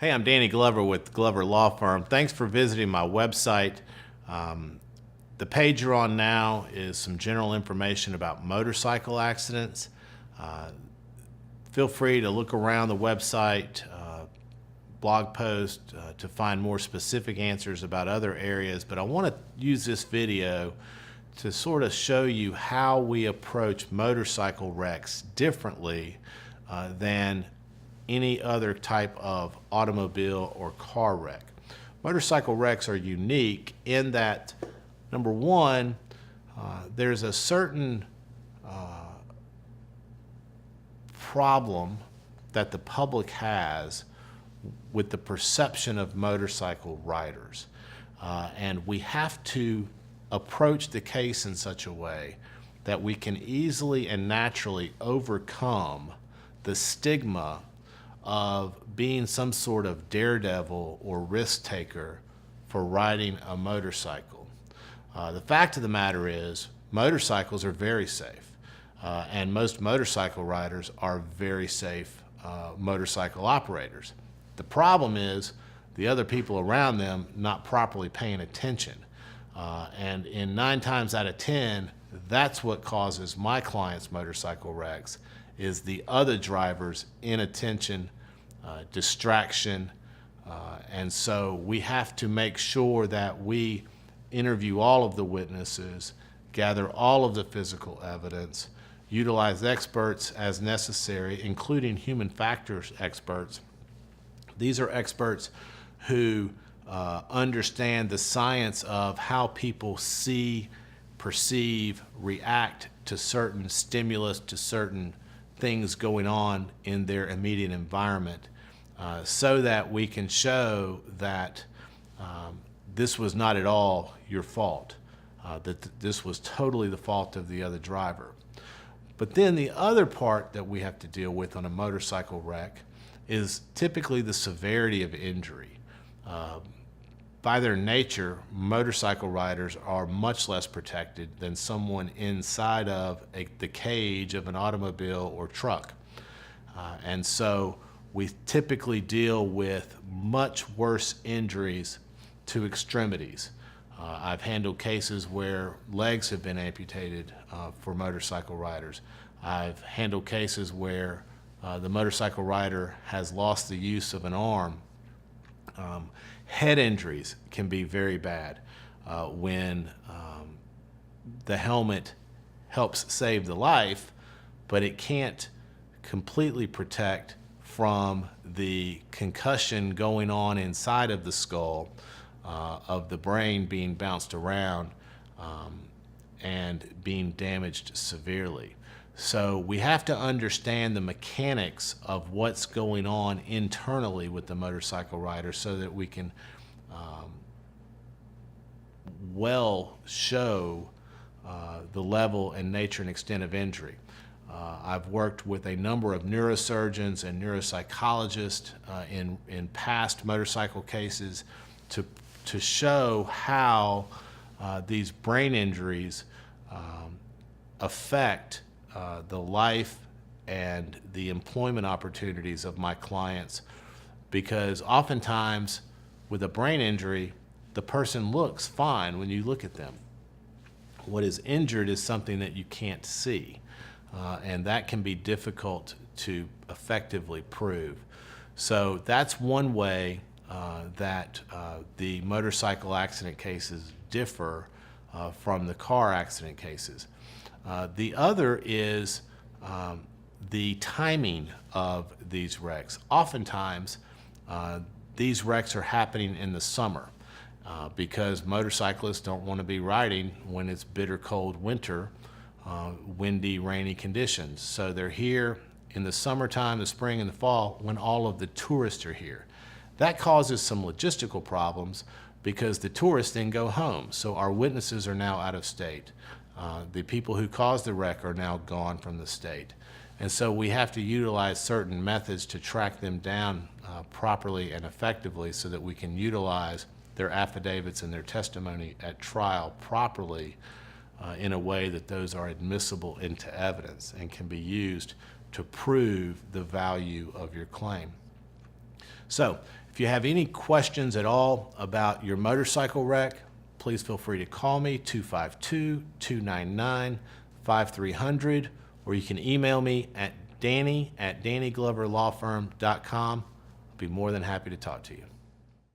Hey, I'm Danny Glover with Glover Law Firm. Thanks for visiting my website. The page you're on now is some general information about motorcycle accidents. Feel free to look around the website, blog post to find more specific answers about other areas, but I want to use this video to sort of show you how we approach motorcycle wrecks differently than any other type of automobile or car wreck. Motorcycle wrecks are unique in that, number one, there's a certain problem that the public has with the perception of motorcycle riders. And we have to approach the case in such a way that we can easily and naturally overcome the stigma of being some sort of daredevil or risk taker for riding a motorcycle. The fact of the matter is, motorcycles are very safe, and most motorcycle riders are very safe motorcycle operators. The problem is the other people around them not properly paying attention. And in 9 times out of 10, that's what causes my clients' motorcycle wrecks, is the other drivers' inattention, distraction, and so we have to make sure that we interview all of the witnesses, gather all of the physical evidence, utilize experts as necessary, including human factors experts. These are experts who understand the science of how people see, perceive, react to certain stimulus, to certain things going on in their immediate environment, so that we can show that this was not at all your fault, that this was totally the fault of the other driver. But then the other part that we have to deal with on a motorcycle wreck is typically the severity of injury. By their nature, motorcycle riders are much less protected than someone inside of the cage of an automobile or truck. And so we typically deal with much worse injuries to extremities. I've handled cases where legs have been amputated for motorcycle riders. I've handled cases where the motorcycle rider has lost the use of an arm. Head injuries can be very bad when the helmet helps save the life, but it can't completely protect from the concussion going on inside of the skull, of the brain being bounced around and being damaged severely. So we have to understand the mechanics of what's going on internally with the motorcycle rider so that we can well show the level and nature and extent of injury. I've worked with a number of neurosurgeons and neuropsychologists in past motorcycle cases to show how these brain injuries affect the life and the employment opportunities of my clients, because oftentimes with a brain injury, the person looks fine when you look at them. What is injured is something that you can't see, and that can be difficult to effectively prove. So that's one way that the motorcycle accident cases differ from the car accident cases. The other is the timing of these wrecks. Oftentimes, these wrecks are happening in the summer because motorcyclists don't want to be riding when it's bitter cold winter, windy, rainy conditions. So they're here in the summertime, the spring, and the fall when all of the tourists are here. That causes some logistical problems because the tourists then go home. So our witnesses are now out of state. The people who caused the wreck are now gone from the state. And so we have to utilize certain methods to track them down properly and effectively so that we can utilize their affidavits and their testimony at trial properly in a way that those are admissible into evidence and can be used to prove the value of your claim. So If you have any questions at all about your motorcycle wreck, please feel free to call me, 252-299-5300, or you can email me at danny@dannygloverlawfirm.com. I'll be more than happy to talk to you.